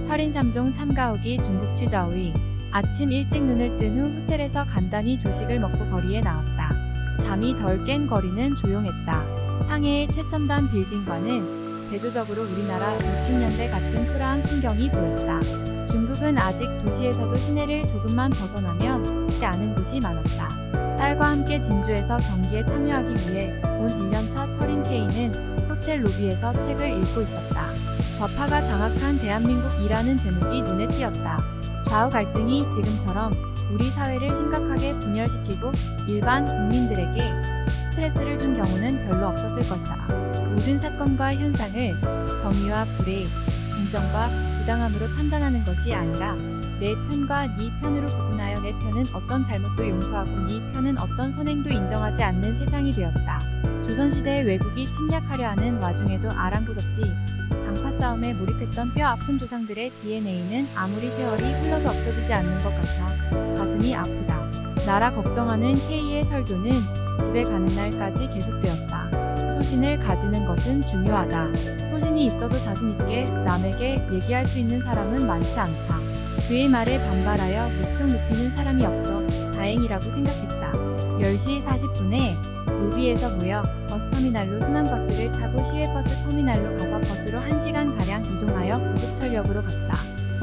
철인 3종 참가 후기 중국 취저의 아침 일찍 눈을 뜬 후 호텔에서 간단히 조식을 먹고 거리에 나왔다. 잠이 덜 깬 거리는 조용했다. 상해의 최첨단 빌딩과는 대조적으로 우리나라 60년대 같은 초라한 풍경이 보였다. 중국은 아직 도시에서도 시내를 조금만 벗어나면 아는 곳이 많았다. 딸과 함께 진주에서 경기에 참여하기 위해 온 1년차 철인 K는 호텔 로비에서 책을 읽고 있었다. 좌파가 장악한 대한민국이라는 제목이 눈에 띄었다. 좌우 갈등이 지금처럼 우리 사회를 심각하게 분열시키고 일반 국민들에게 스트레스를 준 경우는 별로 없었을 것이다. 모든 사건과 현상을 정의와 불의, 공정과 부당함으로 판단하는 것이 아니라 내 편과 네 편으로 구분하여 내 편은 어떤 잘못도 용서하고 네 편은 어떤 선행도 인정하지 않는 세상이 되었다. 조선시대에 외국이 침략하려 하는 와중에도 아랑곳없이 당파 싸움에 몰입했던 뼈 아픈 조상들의 DNA는 아무리 세월이 흘러도 없어지지 않는 것 같아 가슴이 아프다. 나라 걱정하는 K의 설교는 집에 가는 날까지 계속되었다. 소신을 가지는 것은 중요하다. 소신이 있어도 자신있게 남에게 얘기할 수 있는 사람은 많지 않다. 그의 말에 반발하여 목청 높이는 사람이 없어 다행이라고 생각했다. 10시 40분에 로비에서 모여 버스터미널로 순환버스를 타고 시외버스 터미널로 가서 버스로 1시간가량 이동하여 고속철역으로 갔다.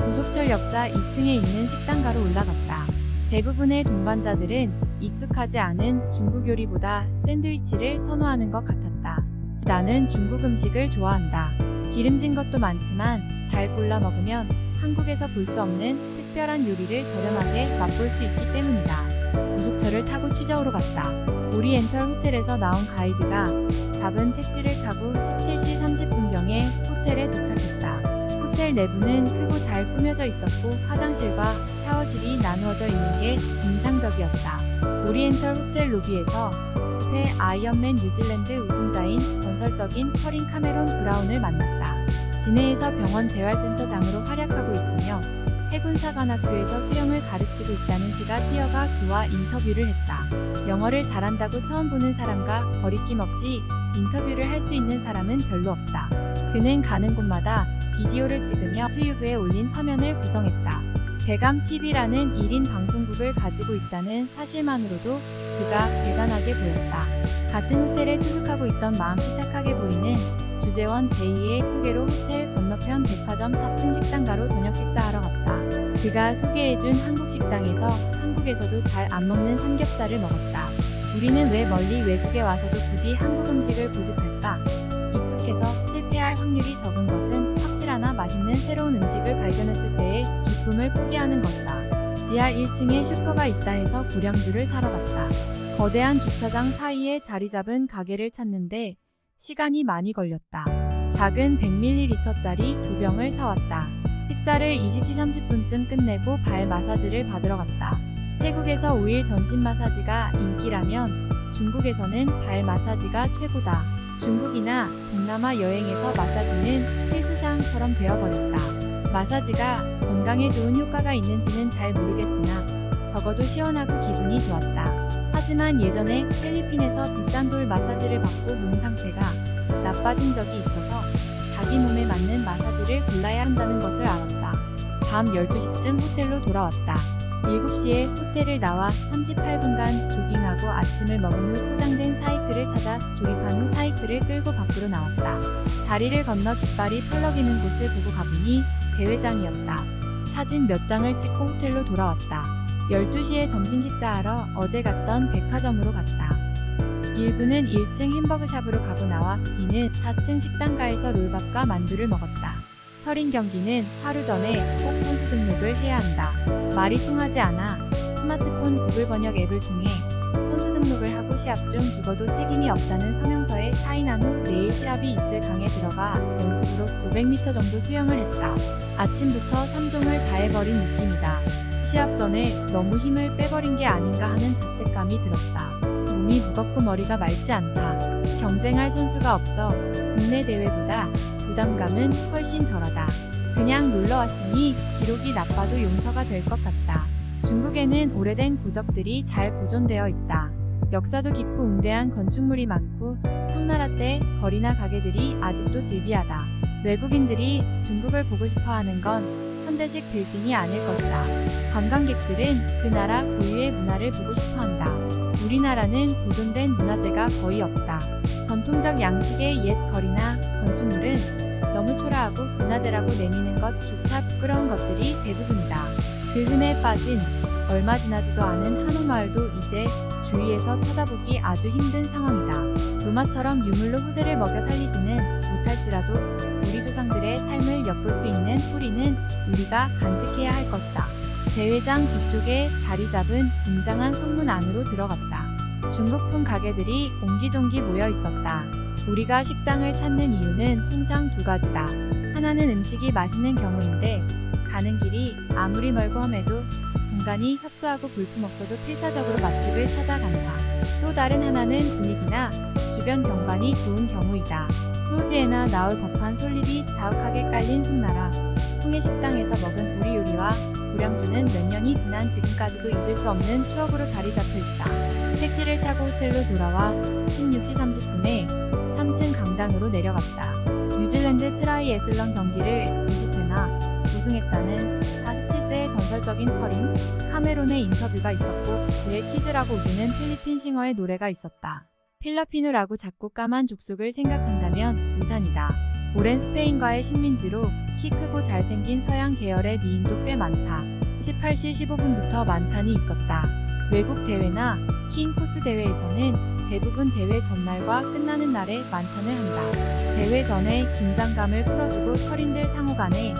고속철 역사 2층에 있는 식당가로 올라갔다. 대부분의 동반자들은 익숙하지 않은 중국 요리보다 샌드위치를 선호하는 것 같았다. 나는 중국 음식을 좋아한다. 기름진 것도 많지만 잘 골라 먹으면 한국에서 볼 수 없는 특별한 요리를 저렴하게 맛볼 수 있기 때문이다. 고속철을 타고 취저우로 갔다. 오리엔털 호텔에서 나온 가이드가 잡은 택시를 타고 17시 30분경에 호텔에 도착했다. 호텔 내부는 크고 잘 꾸며져 있었고 화장실과 샤워실이 나누어져 있는 게 인상적이었다. 오리엔털 호텔 로비에서 회 아이언맨 뉴질랜드 우승자인 전설적인 철인 카메론 브라운을 만났다. 진해에서 병원 재활센터장으로 활약하고 있으며 해군사관학교에서 수영을 가르치고 있다는 시가 뛰어가 그와 인터뷰를 했다. 영어를 잘한다고 처음 보는 사람과 거리낌 없이 인터뷰를 할 수 있는 사람은 별로 없다. 그는 가는 곳마다 비디오를 찍으며 유튜브에 올린 화면을 구성했다. 대감TV라는 1인 방송국을 가지고 있다는 사실만으로도 그가 대단하게 보였다. 같은 호텔에 투숙하고 있던 마음씨 착하게 보이는 주재원 제2의 소개로 호텔 건너편 백화점 4층 식당가로 저녁 식사하러 갔다. 그가 소개해준 한국 식당에서 한국에서도 잘 안 먹는 삼겹살을 먹었다. 우리는 왜 멀리 외국에 와서도 부디 한국 음식을 고집할까? 익숙해서 실패할 확률이 적은 것은 확실하나 맛있는 새로운 음식을 발견했을 때의 기쁨을 포기하는 것이다. 지하 1층에 슈퍼가 있다 해서 고량주를 사러 갔다. 거대한 주차장 사이에 자리 잡은 가게를 찾는데 시간이 많이 걸렸다. 작은 100ml짜리 2병을 사왔다. 식사를 20시 30분쯤 끝내고 발 마사지를 받으러 갔다. 태국에서 5일 전신 마사지가 인기라면 중국에서는 발 마사지가 최고다. 중국이나 동남아 여행에서 마사지는 필수사항처럼 되어버렸다. 마사지가 건강에 좋은 효과가 있는지는 잘 모르겠으나 적어도 시원하고 기분이 좋았다. 하지만 예전에 필리핀에서 비싼 돌 마사지를 받고 몸 상태가 나빠진 적이 있어서 자기 몸에 맞는 마사지를 골라야 한다는 것을 알았다. 밤 12시쯤 호텔로 돌아왔다. 7시에 호텔을 나와 38분간 조깅하고 아침을 먹은 후 포장된 사이클을 찾아 조립한 후 사이클을 끌고 밖으로 나왔다. 다리를 건너 깃발이 펄럭이는 곳을 보고 가보니 대회장이었다. 사진 몇 장을 찍고 호텔로 돌아왔다. 12시에 점심 식사하러 어제 갔던 백화점으로 갔다. 1부는 1층 햄버거샵으로 가고 나와 B는 4층 식당가에서 롤밥과 만두를 먹었다. 철인 경기는 하루 전에 꼭 선수 등록을 해야 한다. 말이 통하지 않아 스마트폰 구글 번역 앱을 통해 선수 등록을 하고 시합 중 죽어도 책임이 없다는 서명서에 사인한 후 내일 시합이 있을 강에 들어가 연습으로 500m 정도 수영을 했다. 아침부터 3종을 다 해버린 느낌이다. 시합 전에 너무 힘을 빼버린 게 아닌가 하는 자책감이 들었다. 몸이 무겁고 머리가 맑지 않다. 경쟁할 선수가 없어 국내 대회보다 부담감은 훨씬 덜하다. 그냥 놀러 왔으니 기록이 나빠도 용서가 될 것 같다. 중국에는 오래된 고적들이 잘 보존되어 있다. 역사도 깊고 웅대한 건축물이 많고 청나라 때 거리나 가게들이 아직도 즐비하다. 외국인들이 중국을 보고 싶어 하는 건 현대식 빌딩이 아닐 것이다. 관광객들은 그 나라 고유의 문화를 보고 싶어 한다. 우리나라는 보존된 문화재가 거의 없다. 전통적 양식의 옛 거리나 건축물은 너무 초라하고 문화재라고 내미는 것조차 부끄러운 것들이 대부분이다. 그 흠에 빠진 얼마 지나지도 않은 한옥마을도 이제 주위에서 찾아보기 아주 힘든 상황이다. 로마처럼 유물로 후세를 먹여 살리지는 못할지라도 우리 조상들의 삶을 엿볼 수 있는 뿌리는 우리가 간직해야 할 것이다. 대회장 뒤쪽에 자리 잡은 웅장한 성문 안으로 들어갔다. 중국풍 가게들이 옹기종기 모여 있었다. 우리가 식당을 찾는 이유는 통상 두 가지다. 하나는 음식이 맛있는 경우인데 가는 길이 아무리 멀고 험해도 공간이 협소하고 볼품없어도 필사적으로 맛집을 찾아간다. 또 다른 하나는 분위기나 주변 경관이 좋은 경우이다. 소지에나 나올 법한 솔잎이 자욱하게 깔린 숲나라 통해식당에서 먹은 우리 요리와 고량주는 몇 년이 지난 지금까지도 잊을 수 없는 추억으로 자리 잡혀 있다. 택시를 타고 호텔로 돌아와 16시 30분에 3층 강당으로 내려갔다. 뉴질랜드 트라이애슬런 경기를 20회나 우승했다는 47세의 전설적인 철인 카메론의 인터뷰가 있었고 그의 키즈라고 우기는 필리핀 싱어의 노래가 있었다. 필라피노라고 작고 까만 족속을 생각한다면 우산이다. 오랜 스페인과의 식민지로 키 크고 잘생긴 서양 계열의 미인도 꽤 많다. 18시 15분부터 만찬이 있었다. 외국 대회나 킹 코스 대회에서는 대부분 대회 전날과 끝나는 날에 만찬을 한다. 대회 전에 긴장감을 풀어주고 철인들 상호 간에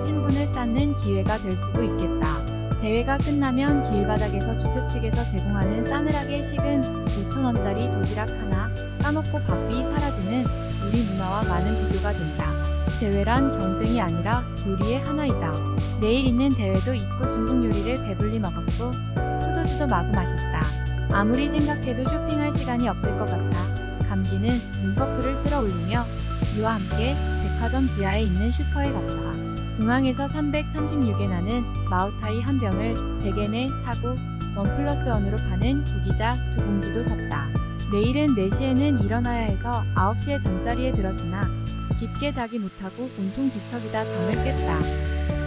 친분을 쌓는 기회가 될 수도 있겠다. 대회가 끝나면 길바닥에서 주최 측에서 제공하는 싸늘하게 식은 5,000원짜리 도시락 하나 까먹고 밥이 사라지는 우리 문화와 많은 비교가 된다. 대회란 경쟁이 아니라 요리의 하나이다. 내일 있는 대회도 잊고 중국 요리를 배불리 먹었고 포도주도 마구 마셨다. 아무리 생각해도 쇼핑할 시간이 없을 것 같아 감기는 눈꺼풀을 쓸어 올리며 이와 함께 백화점 지하에 있는 슈퍼에 갔다. 공항에서 336엔하는 마오타이 한 병을 100엔에 사고 1+1으로 파는 구기자 2봉지도 샀다. 내일은 4시에는 일어나야 해서 9시에 잠자리에 들었으나 깊게 자기 못하고 온통 뒤척이다 잠을 깼다.